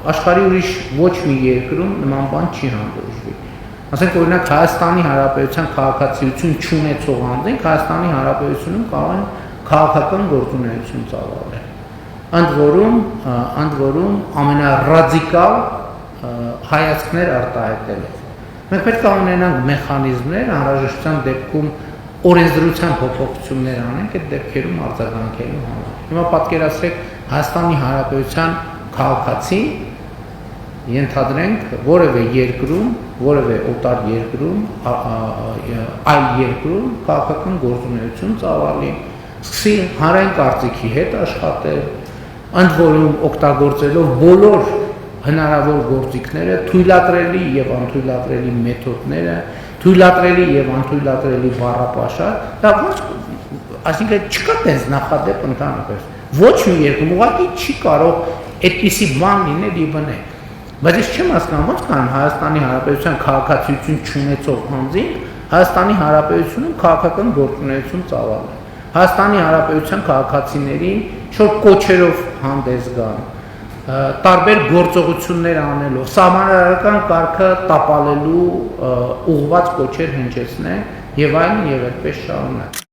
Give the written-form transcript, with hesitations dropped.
աշխարհի ուրիշ ոչ մի երկրում նման բան չի հանդուրժվի։ Ասենք օրինակ Հայաստանի Հանրապետության քաղաքացիություն չունեցող անձինք Հայաստանի Հանրապետությունում կարող են քաղաքական գործունեություն ծավալել։ Ընդ որում ամենառադիկալ հայացքներ արտահայտելով։ Մենք պետք է ունենանք մեխանիզմներ անհրաժեշտության դեպքում օրենսդրության փոփոխություններ անենք այդ դեպքերում արձագանքելու համար։ Հիմա պատկերացրեք Հայաստանի Հանրապետության քաղաքացին ենթադրենք որևէ երկրում, որևէ օտար երկրում, այլ երկրում քաղաքական գործունեություն ծավալի, սկսի հանրային կարծիքի հետ աշխատել, ընդ որում օգտագործելով բոլոր հնարավոր գործիքները, թույլատրելի եւ անթույլատրելի մեթոդները, թույլատրելի եւ անթույլատրելի բառապաշար, դա այսինքն չկա տես նախադեպ ընդհանրապես։ Ոչ մի երկրում ուղղակի չի կարող այդպիսի բան լինել եւ բնել։ Բայց ես չեմ հասկանում ոնց կան Հայաստանի Հանրապետության քաղաքացիություն չունեցող անձինք Հայաստանի Հանրապետությունում քաղաքական գործունեություն ծավալել։ Հայաստանի Հանրապետության քաղաքացիներին շուտ կոչերով հանդես գան, տարբեր գործողություններ անելով, սահմանադրական կարգը տապալելու ուղղված կոչեր հնչեցնեն եւ այլն եւ այդպես շարունակ։